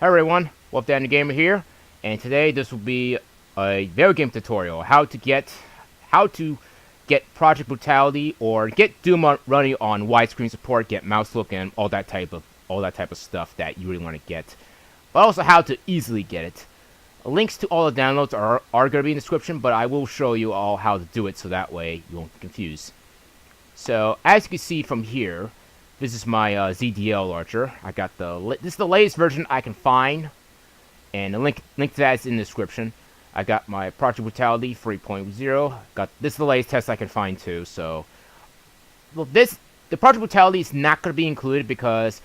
Hi everyone, Wolfdanthegamer here, and today this will be a video game tutorial how to get Project Brutality or get Doom running on widescreen support, get mouse look, and all that type of stuff that you really want to get. But also how to easily get it. Links to all the downloads are going to be in the description, but I will show you all how to do it so that way you won't get confused. So as you can see from here, this is my ZDL launcher. I got this is the latest version I can find, and the link to that is in the description. I got my Project Brutality 3.0. This is the latest test I can find too. So, well, the Project Brutality is not going to be included because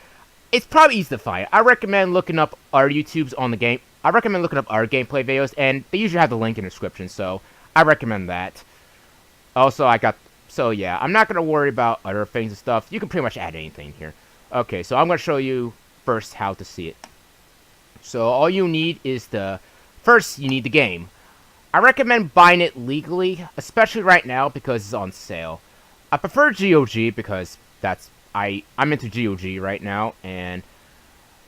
it's probably easy to find. I recommend looking up our YouTubes on the game. I recommend looking up our gameplay videos, and they usually have the link in the description. So I recommend that. Also, So yeah, I'm not going to worry about other things and stuff. You can pretty much add anything here. Okay, so I'm going to show you first how to see it. So all you need is first you need the game. I recommend buying it legally, especially right now because it's on sale. I prefer GOG because I'm into GOG right now, and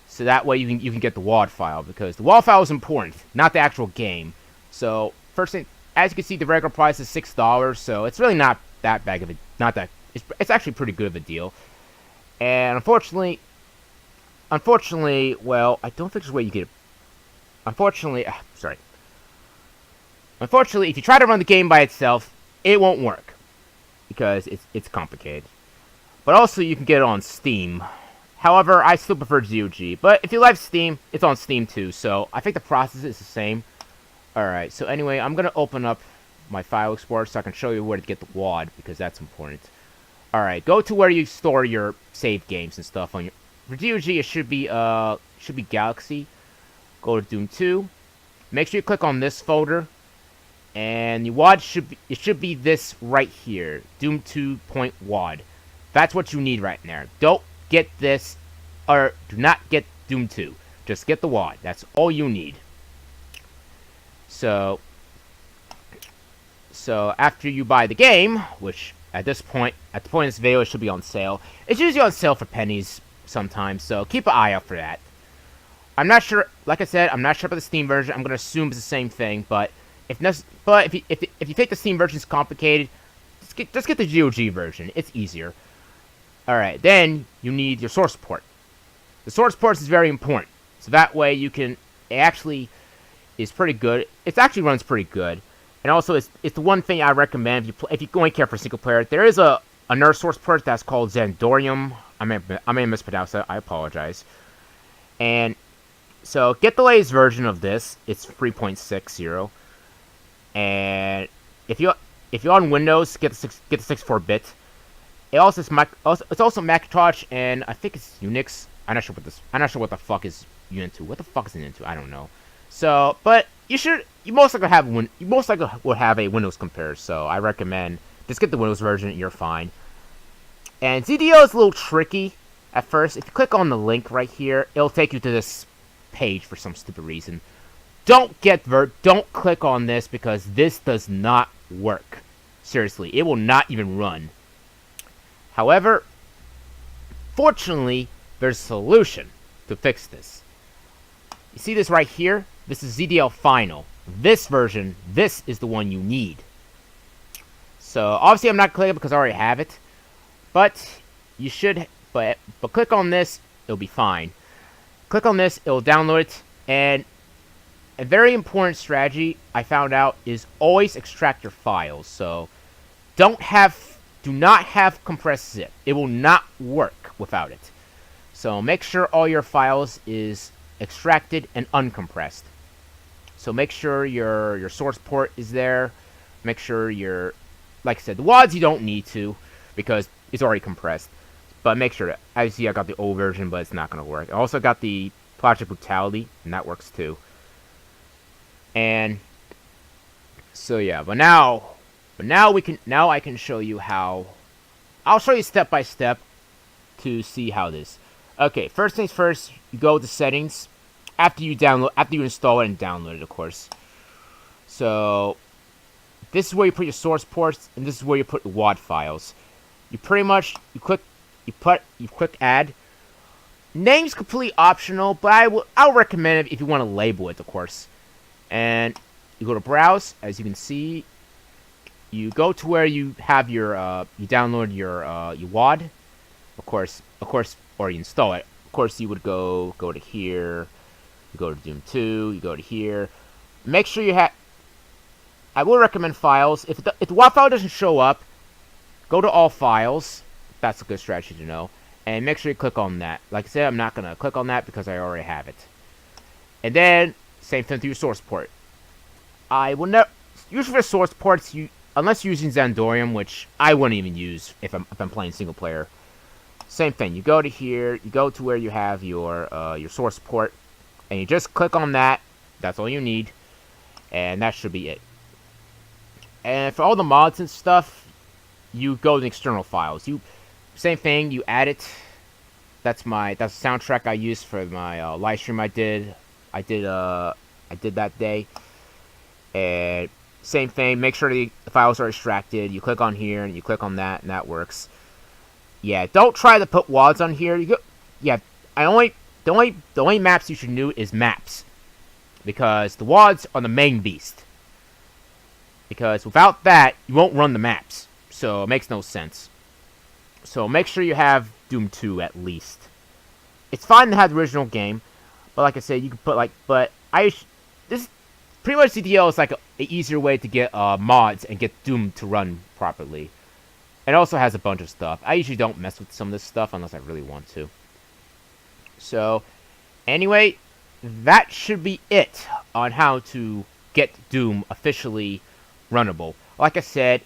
so that way you can get the WAD file, because the WAD file is important, not the actual game. So first thing, as you can see, the regular price is $6, so it's really not that bad of a, it's actually pretty good of a deal. And unfortunately, well, I don't think there's a way you get it. Unfortunately, if you try to run the game by itself, it won't work because it's complicated. But also, you can get it on Steam. However, I still prefer GOG. But if you like Steam, it's on Steam too. So I think the process is the same. Alright, so anyway, I'm gonna open up my file explorer so I can show you where to get the WAD, because that's important. Alright, go to where you store your save games and stuff on your... For GOG, it should be Galaxy. Go to Doom 2. Make sure you click on this folder. And the WAD should be this right here. Doom 2.WAD. That's what you need right there. Don't get this, or do not get Doom 2. Just get the WAD. That's all you need. So after you buy the game, which at the point of this video, it should be on sale. It's usually on sale for pennies sometimes, so keep an eye out for that. I'm not sure, like I said, I'm not sure about the Steam version. I'm going to assume it's the same thing, but if you think the Steam version is complicated, just get the GOG version. It's easier. Alright, then you need your source port. The source port is very important, so that way you can, it actually is pretty good. It actually runs pretty good. And also, it's the one thing I recommend if you only care for single player. There is another source port that's called Xandorium. I may mispronounce that. I apologize. And so get the latest version of this. It's 3.60. And if you're on Windows, get the 64-bit. It's also Macintosh, and I think it's Unix. I'm not sure what the fuck is Ubuntu. What the fuck is Ubuntu? I don't know. So, but you most likely will have a Windows compare. So I recommend just get the Windows version. You're fine. And ZDL is a little tricky at first. If you click on the link right here, it'll take you to this page for some stupid reason. Don't click on this, because this does not work. Seriously, it will not even run. However, fortunately, there's a solution to fix this. You see this right here? This is ZDL Final. This version, this is the one you need. So, obviously I'm not clicking because I already have it. But, you should, but click on this, it'll be fine. Click on this, it'll download it, and a very important strategy I found out is always extract your files. So, do not have compressed zip. It will not work without it. So, make sure all your files is extracted and uncompressed. So make sure your source port is there. Make sure like I said, the WADs you don't need to, because it's already compressed. But make sure that, as you see, I got the old version, but it's not going to work. I also got the Project Brutality, and that works too. And so yeah, but now I can show you how. I'll show you step by step to see how this. Okay, first things first, you go to settings after you install it and download it, of course. So this is where you put your source ports, and this is where you put the WAD files. You pretty much you click add, name's completely optional, but I'll recommend it if you want to label it, of course. And you go to browse, as you can see. You go to where you have your you download your WAD, of course, or you install it. Of course, you would go to here. You go to Doom 2. You go to here. Make sure you have. I will recommend files. If the WAD file doesn't show up, go to all files. That's a good strategy to know. And make sure you click on that. Like I said, I'm not gonna click on that because I already have it. And then same thing to your source port. I will never usually for source ports unless you're using Xandorium, which I wouldn't even use if I'm playing single player. Same thing. You go to here. You go to where you have your source port, and you just click on that. That's all you need, and that should be it. And for all the mods and stuff, you go to the external files. Same thing. You add it. That's the soundtrack I used for my live stream I did that day. And same thing. Make sure the files are extracted. You click on here and you click on that, and that works. Yeah, don't try to put WADs on here. The only maps you should do is maps, because the WADs are the main beast. Because without that, you won't run the maps, so it makes no sense. So make sure you have Doom 2 at least. It's fine to have the original game, but like I said, you can put this pretty much ZDL is like an easier way to get mods and get Doom to run properly. It also has a bunch of stuff. I usually don't mess with some of this stuff unless I really want to. So, anyway, that should be it on how to get Doom officially runnable. Like I said,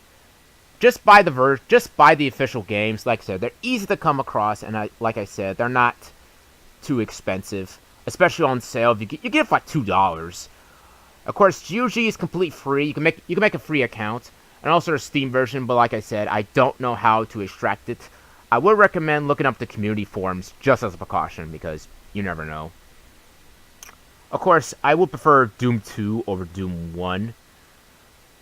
just buy the official games. Like I said, they're easy to come across, and like I said, they're not too expensive, especially on sale. You get it for like $2. Of course, GOG is complete free. You can make a free account, and also a Steam version. But like I said, I don't know how to extract it. I would recommend looking up the community forums just as a precaution, because you never know. Of course, I would prefer Doom 2 over Doom 1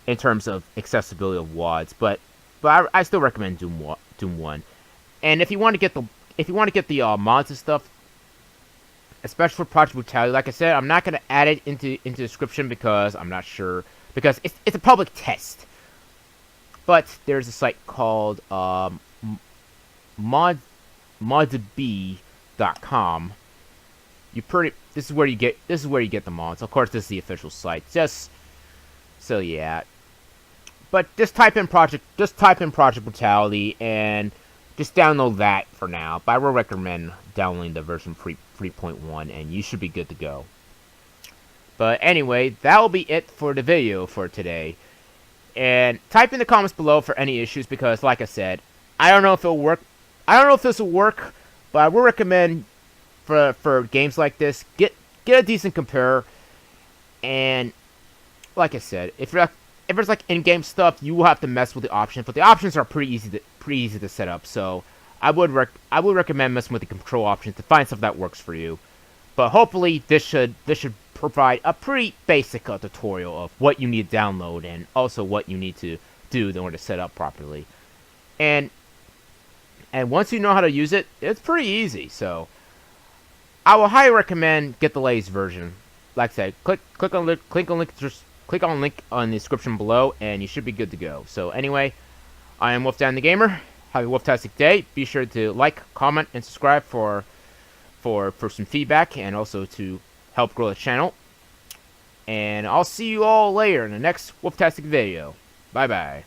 in terms of accessibility of WADs, but I still recommend Doom 1. And if you want to get the mods and stuff, especially for Project Brutality, like I said, I'm not going to add it into the description because I'm not sure, because it's a public test. But there's a site called modb.com. This is where you get the mods. Of course, this is the official site. Just so yeah. But just type in Project Brutality and just download that for now. But I will recommend downloading the version 3.1, and you should be good to go. But anyway, that will be it for the video for today. And type in the comments below for any issues, because like I said, I don't know if it'll work. I don't know if this will work, but I will recommend for games like this, get a decent compare. And like I said, if it's like in-game stuff, you will have to mess with the options, but the options are pretty easy to set up. So I would recommend messing with the control options to find stuff that works for you. But hopefully this should provide a pretty basic tutorial of what you need to download and also what you need to do in order to set up properly. And once you know how to use it, it's pretty easy. So I will highly recommend get the latest version. Like I said, click on link on the description below, and you should be good to go. So anyway, I am Wolfdanthegamer. Have a wolftastic day. Be sure to like, comment, and subscribe for some feedback, and also to help grow the channel. And I'll see you all later in the next Wolftastic video. Bye bye.